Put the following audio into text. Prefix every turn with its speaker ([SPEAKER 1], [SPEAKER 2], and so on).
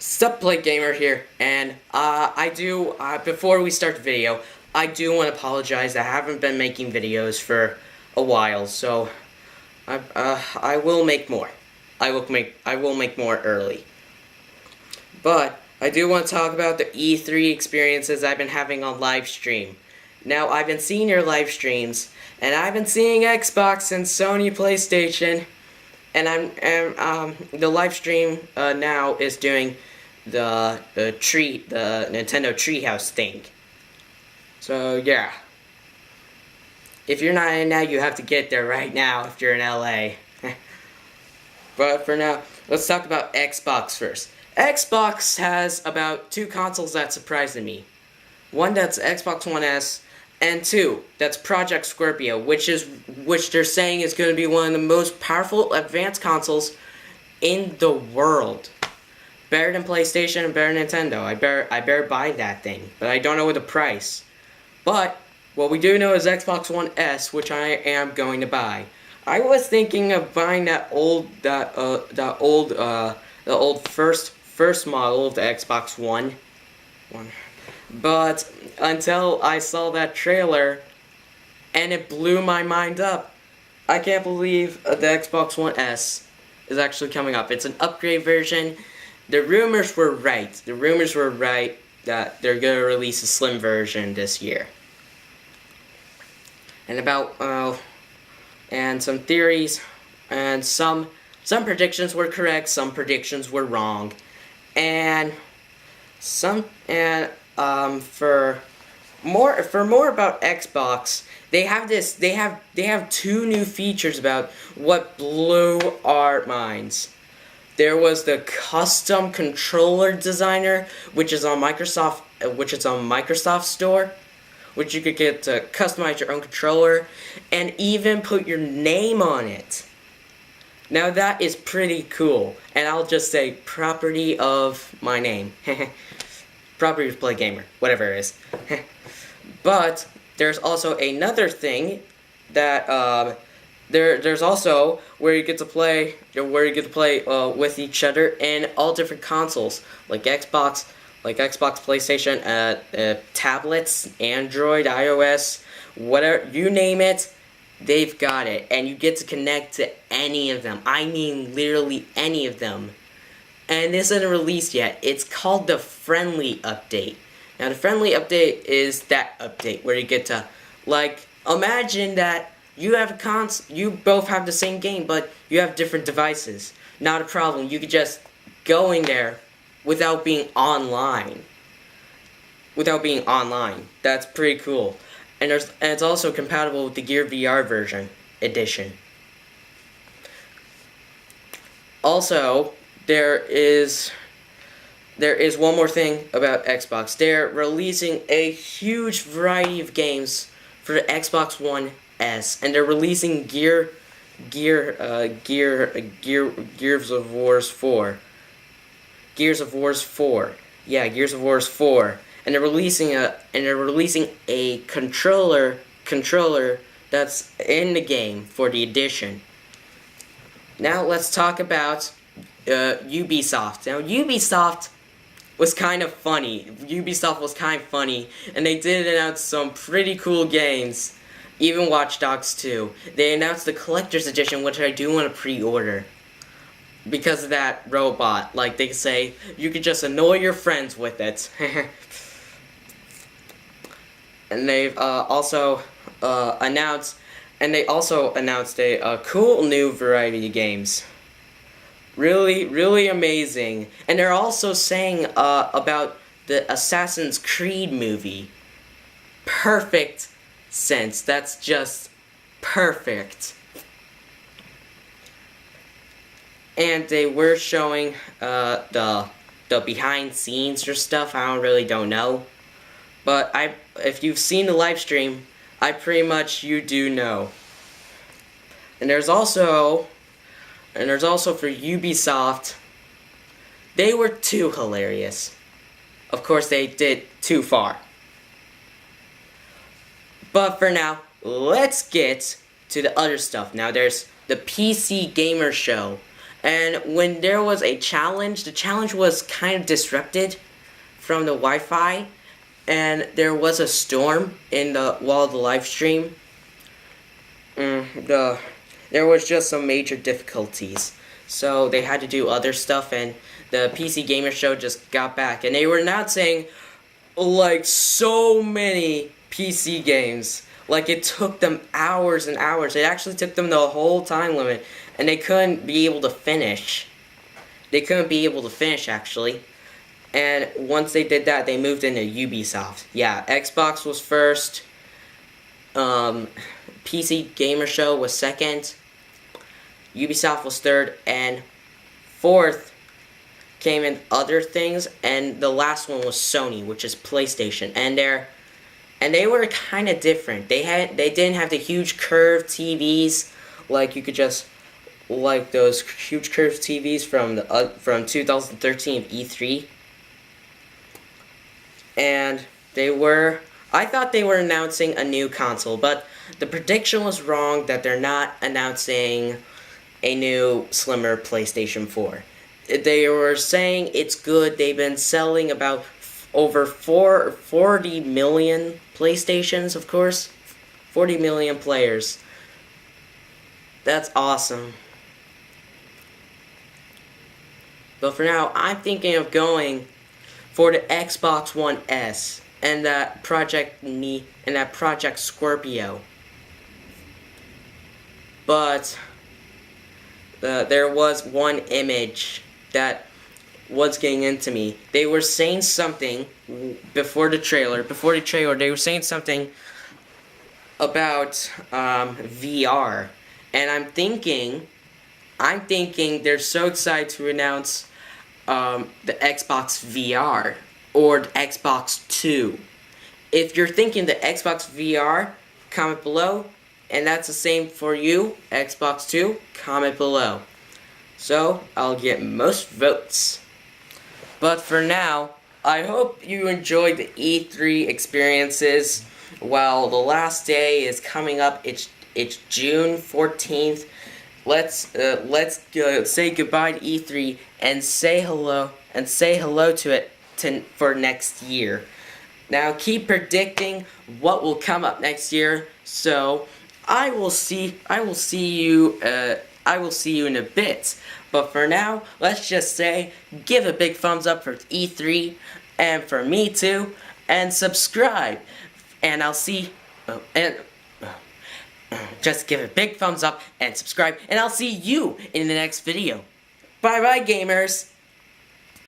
[SPEAKER 1] Sup, Blake Gamer here, and before we start the video, I do want to apologize. I haven't been making videos for a while, so I will make more. I will make more early. But I do want to talk about the E3 experiences I've been having on live stream. Now, I've been seeing your live streams, and I've been seeing Xbox and Sony PlayStation. And the live stream now is doing the Nintendo Treehouse thing. So yeah, if you're not in now, you have to get there right now if you're in LA. But for now, let's talk about Xbox first. Xbox has about two consoles that surprised me. One that's Xbox One S, and two, that's Project Scorpio, which they're saying is going to be one of the most powerful advanced consoles in the world. Better than PlayStation and better than Nintendo. I better buy that thing, but I don't know the price. But what we do know is Xbox One S, which I am going to buy. I was thinking of buying the old first model of the Xbox One. But until I saw that trailer, and it blew my mind up. I can't believe the Xbox One S is actually coming up. It's an upgrade version. The rumors were right. The rumors were right that they're going to release a slim version this year. And and some theories, and some predictions were correct, some predictions were wrong. And for more about Xbox, they have two new features about what blew our minds. There was the custom controller designer, which is on Microsoft Store, which you could get to customize your own controller and even put your name on it. Now that is pretty cool, and I'll just say property of my name. Property of Blake Gamer, whatever it is. But there's also another thing that there's also where you get to play with each other in all different consoles, like Xbox, PlayStation, tablets, Android, iOS, whatever you name it. They've got it, and you get to connect to any of them. I mean, literally any of them. And this isn't released yet. It's called the Friendly Update. Now, the Friendly Update is that update where you get to, imagine that you have you both have the same game, but you have different devices. Not a problem. You could just go in there without being online. That's pretty cool. And it's also compatible with the Gear VR edition. Also, there is one more thing about Xbox. They're releasing a huge variety of games for the Xbox One S, and they're releasing Gears of Wars 4. Gears of Wars 4. Yeah, Gears of Wars 4. And they're releasing a controller that's in the game for the edition. Now let's talk about Ubisoft. Now Ubisoft was kind of funny. And they did announce some pretty cool games. Even Watch Dogs 2. They announced the collector's edition, which I do want to pre-order. Because of that robot. Like they say, you could just annoy your friends with it. And they've also announced a cool new variety of games. Really, really amazing. And they're also saying about the Assassin's Creed movie. Perfect sense. That's just perfect. And they were showing the behind scenes or stuff. I don't know. But if you've seen the live stream, you do know. And there's also for Ubisoft, they were too hilarious. Of course, they did too far. But for now, let's get to the other stuff. Now, there's the PC Gamer Show, And when there was a challenge, the challenge was kind of disrupted from the Wi-Fi, and there was a storm in the live stream. There was just some major difficulties, so they had to do other stuff, and the PC Gamer Show just got back, and they were announcing like so many PC games. Like, it took them hours and hours. It actually took them the whole time limit, and they couldn't be able to finish. They couldn't be able to finish, actually. And once they did that, they moved into Ubisoft. Yeah, Xbox was first. PC Gamer Show was second. Ubisoft was third, and fourth came in other things, and the last one was Sony, which is PlayStation. And they were kind of different. They didn't have the huge curved TVs like you could just like those huge curved TVs from 2013 E3. And I thought they were announcing a new console, but the prediction was wrong that they're not announcing a new slimmer PlayStation 4. They were saying it's good. They've been selling about over 40 million PlayStations, of course. 40 million players. That's awesome. But for now, I'm thinking of going for the Xbox One S and that Project Scorpio. But there was one image that was getting into me. They were saying something before the trailer. They were saying something about VR, and I'm thinking they're so excited to announce the Xbox VR or the Xbox 2. If you're thinking the Xbox VR, comment below, and that's the same for you, Xbox 2, comment below. So I'll get most votes. But for now, I hope you enjoyed the E3 experiences. While the last day is coming up, it's June 14th. Let's say goodbye to E3 and say hello to it for next year. Now keep predicting what will come up next year. So I will see you in a bit. But for now, let's just say give a big thumbs up for E3 and for me too, and subscribe. And I'll see just give a big thumbs up and subscribe, and I'll see you in the next video. Bye bye, gamers.